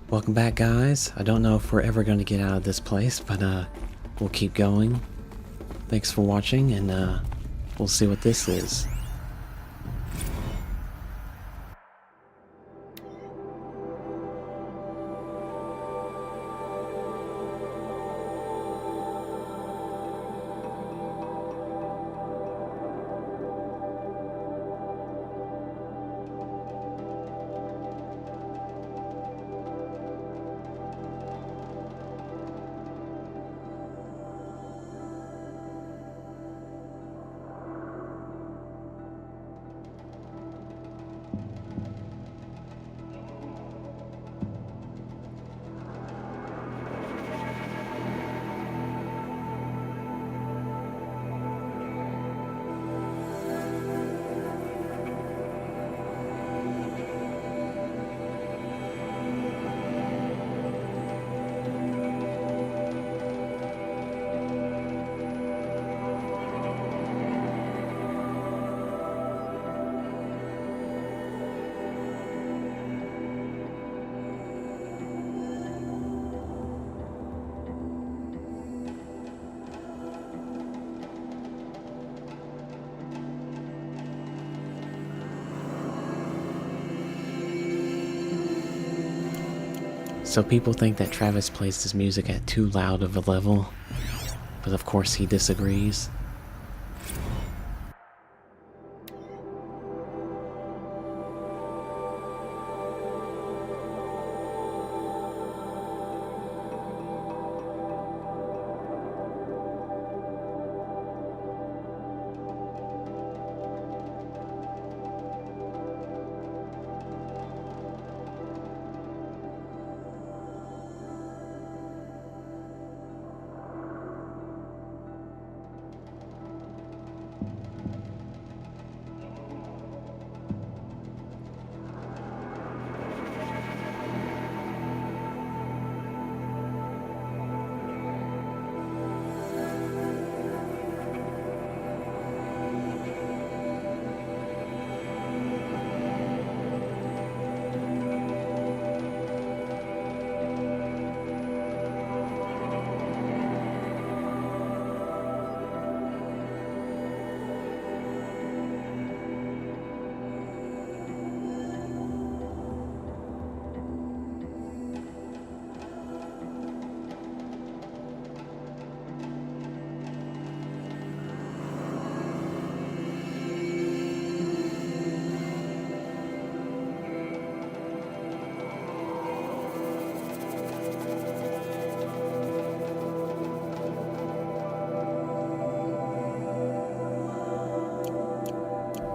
Welcome back, guys. I don't know if we're ever going to get out of this place, but we'll keep going. Thanks for watching, and we'll see what this is. So people think that Travis plays his music at too loud of a level, but of course he disagrees.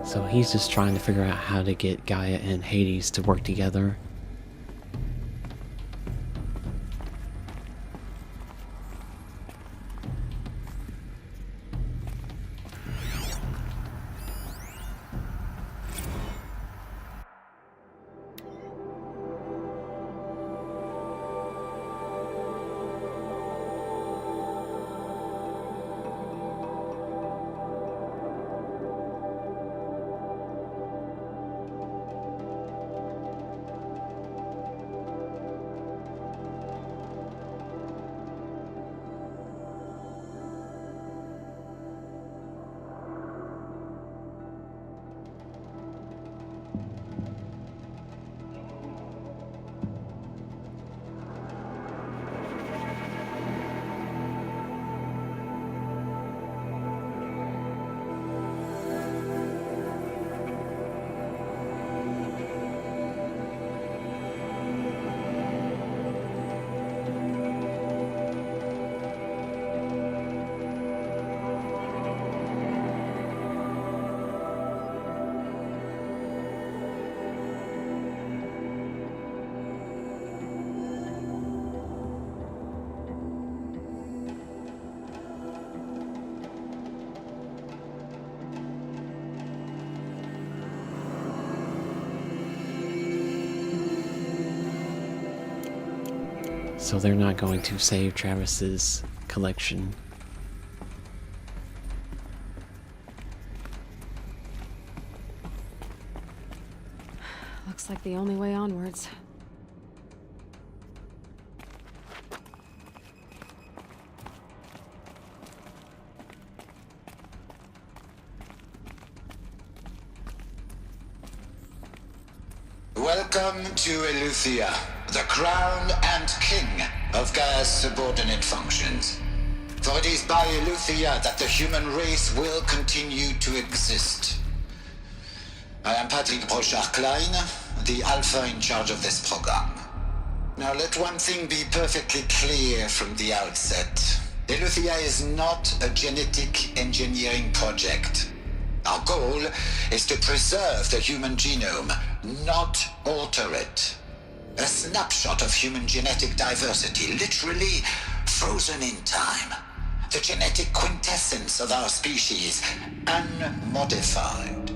So he's just trying to figure out how to get Gaia and Hades to work together. So they're not going to save Travis's collection. Looks like the only way onwards. Welcome to Eleuthia, the crown and king of Gaia's subordinate functions. For it is by Eleuthia that the human race will continue to exist. I am Patrick Brochard-Klein, the Alpha in charge of this program. Now let one thing be perfectly clear from the outset. Eleuthia is not a genetic engineering project. Our goal is to preserve the human genome, not alter it. A snapshot of human genetic diversity, literally frozen in time. The genetic quintessence of our species, unmodified.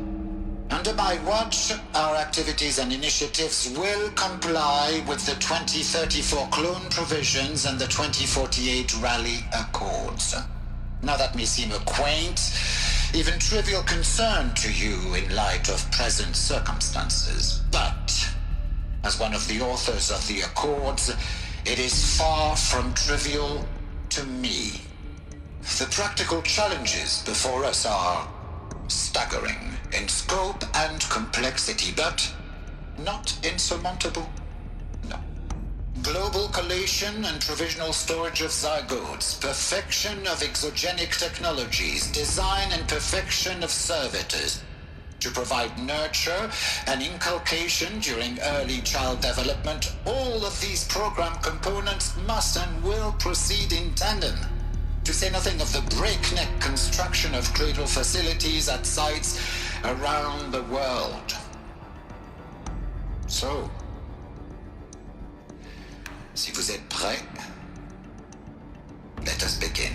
Under my watch, our activities and initiatives will comply with the 2034 clone provisions and the 2048 Rally Accords. Now that may seem a quaint, even trivial concern to you in light of present circumstances, but as one of the authors of the Accords, it is far from trivial to me. The practical challenges before us are staggering in scope and complexity, but not insurmountable. No. Global collation and provisional storage of zygotes, perfection of exogenic technologies, design and perfection of servitors to provide nurture and inculcation during early child development. All of these program components must and will proceed in tandem. To say nothing of the breakneck construction of cradle facilities at sites around the world. So, si vous êtes prêts, let us begin.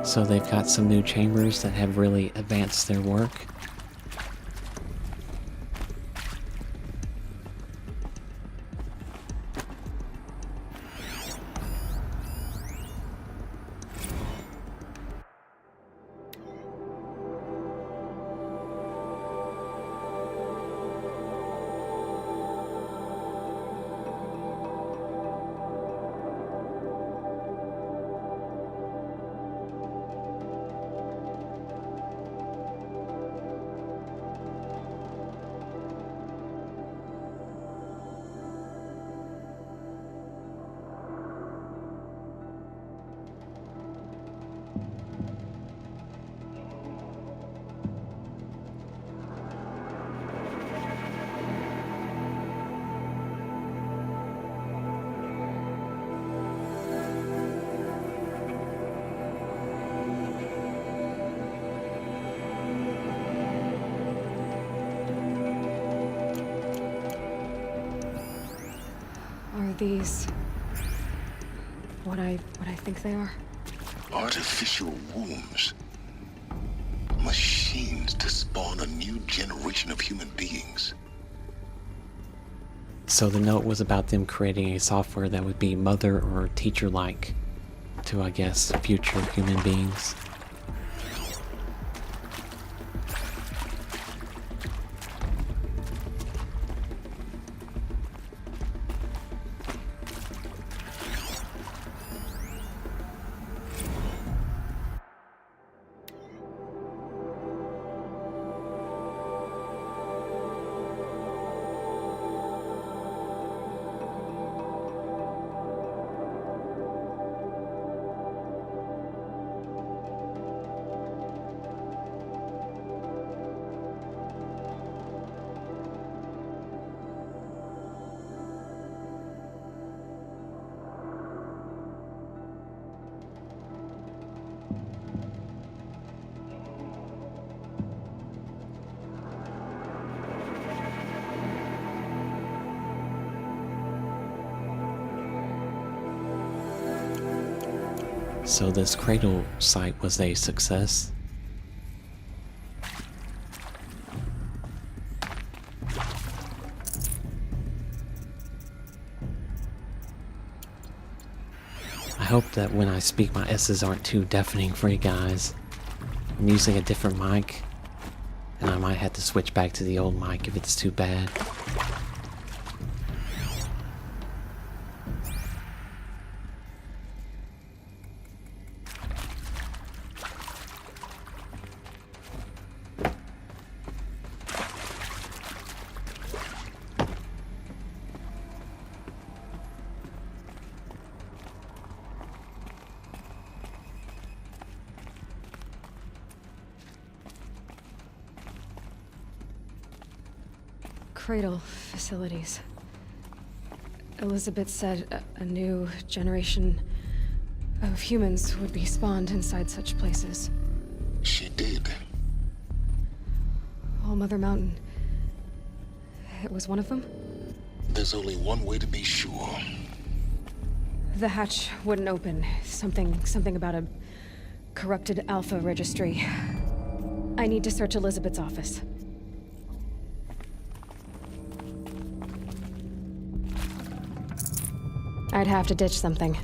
So they've got some new chambers that have really advanced their work. Are these what I think they are? Artificial wombs. Machines to spawn a new generation of human beings. So the note was about them creating a software that would be mother or teacher-like to, I guess, future human beings. So this cradle site was a success. I hope that when I speak my S's aren't too deafening for you guys. I'm using a different mic, and I might have to switch back to the old mic if it's too bad. Cradle facilities. Elizabeth said a new generation of humans would be spawned inside such places. She did. All Mother Mountain. It was one of them? There's only one way to be sure. The hatch wouldn't open. Something about a corrupted Alpha registry. I need to search Elizabeth's office. I'd have to ditch something.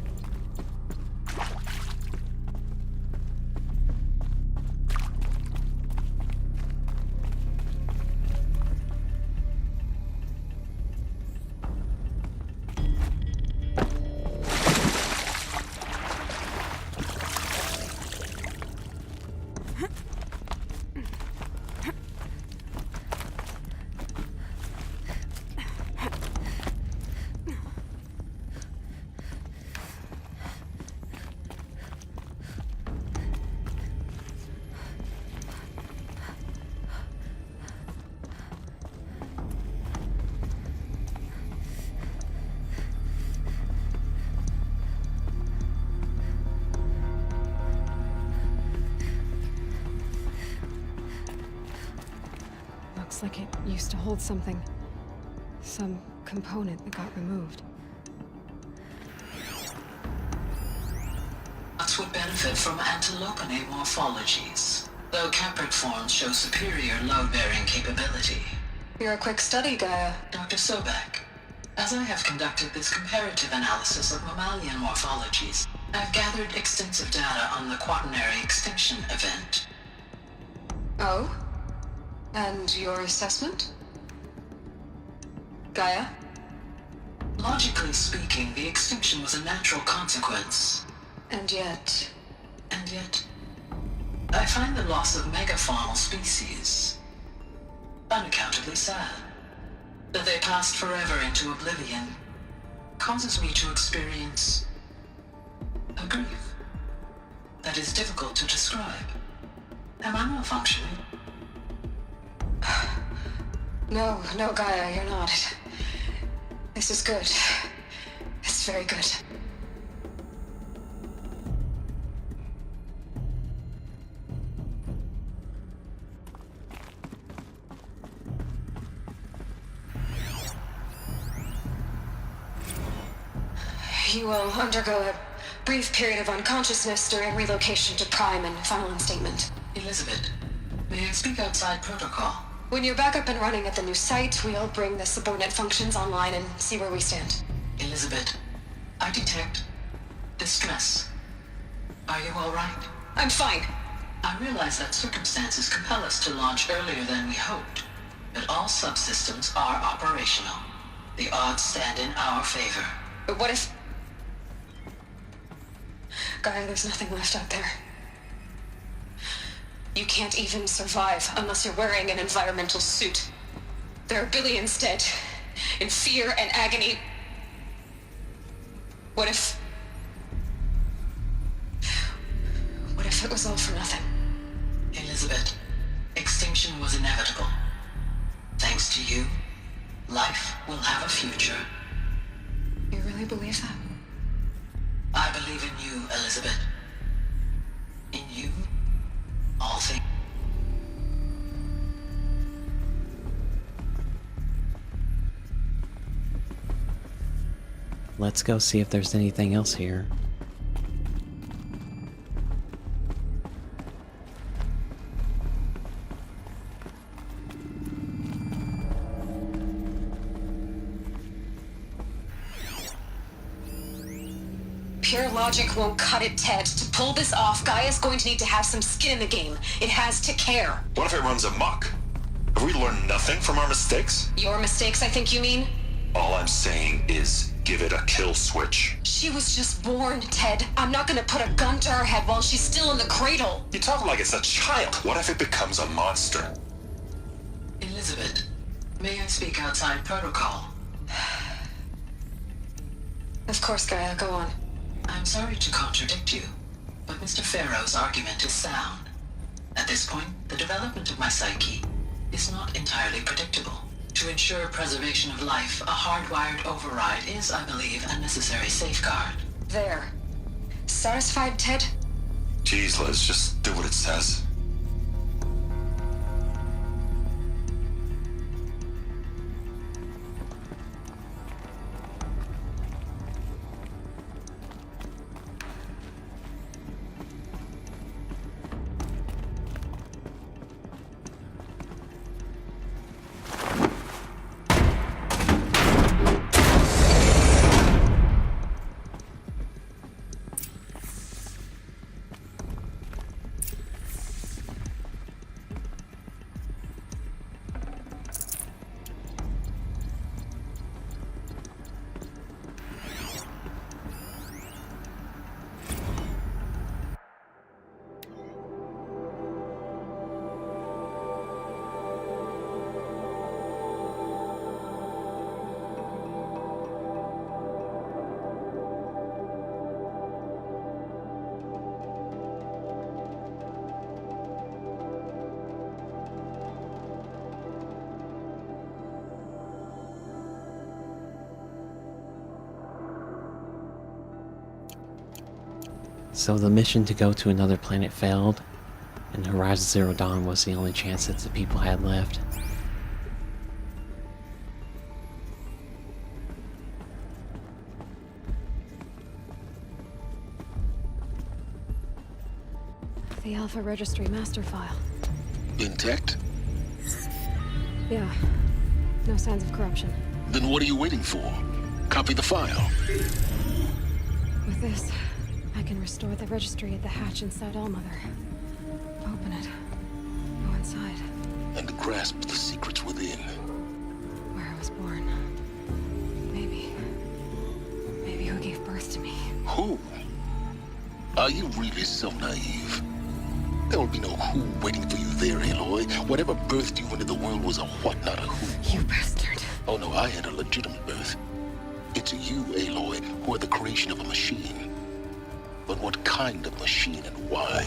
Looks like it used to hold something. Some component that got removed. Nuts would benefit from antilopinate morphologies, though caprid forms show superior load-bearing capability. You're a quick study, Gaia. Dr. Sobek, as I have conducted this comparative analysis of mammalian morphologies, I've gathered extensive data on the quaternary extinction event. Oh? And your assessment? Gaia? Logically speaking, the extinction was a natural consequence. And yet... And yet, I find the loss of megafaunal species unaccountably sad. That they passed forever into oblivion causes me to experience a grief that is difficult to describe. Am I malfunctioning? No, Gaia, you're not. This is good. It's very good. You will undergo a brief period of unconsciousness during relocation to Prime and final instatement. Elizabeth, may I speak outside protocol? When you're back up and running at the new site, we'll bring the subordinate functions online and see where we stand. Elizabeth, I detect distress. Are you all right? I'm fine. I realize that circumstances compel us to launch earlier than we hoped, but all subsystems are operational. The odds stand in our favor. But what if... Gaia, there's nothing left out there. You can't even survive unless you're wearing an environmental suit. There are billions dead, in fear and agony. What if it was all for nothing? Elizabeth, extinction was inevitable. Thanks to you, life will have a future. You really believe that? I believe in you, Elizabeth. In you, all things. Let's go see if there's anything else here. Pure logic won't cut it, Ted. To pull this off, Gaia's going to need to have some skin in the game. It has to care. What if it runs amok? Have we learned nothing from our mistakes? Your mistakes, I think you mean? All I'm saying is give it a kill switch. She was just born, Ted. I'm not gonna put a gun to her head while she's still in the cradle. You talk like it's a child. What if it becomes a monster? Elizabeth, may I speak outside protocol? Of course, Gaia, go on. I'm sorry to contradict you, but Mr. Farrow's argument is sound. At this point, the development of my psyche is not entirely predictable. To ensure preservation of life, a hardwired override is, I believe, a necessary safeguard. There. Satisfied, Ted? Jeez, Liz, just do what it says. So the mission to go to another planet failed, and Horizon Zero Dawn was the only chance that the people had left. The Alpha Registry master file. Intact? Yeah. No signs of corruption. Then what are you waiting for? Copy the file. With this, I can restore the registry at the hatch inside Allmother. Open it. Go inside. And grasp the secrets within. Where I was born. Maybe who gave birth to me. Who? Are you really so naive? There will be no who waiting for you there, Aloy. Whatever birthed you into the world was a what, not a who. You bastard. Oh no, I had a legitimate birth. It's you, Aloy, who are the creation of a machine. But what kind of machine and why?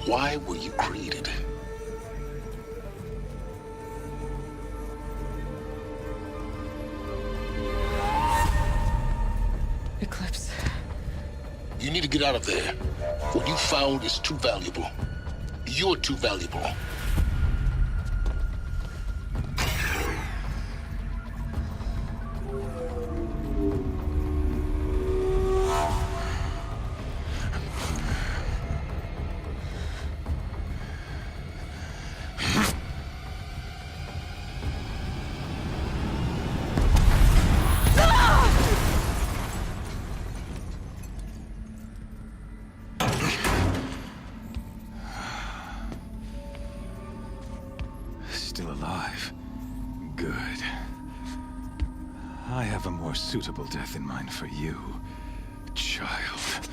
Why were you created? Eclipse. You need to get out of there. What you found is too valuable. You're too valuable. Still alive. Good. I have a more suitable death in mind for you, child.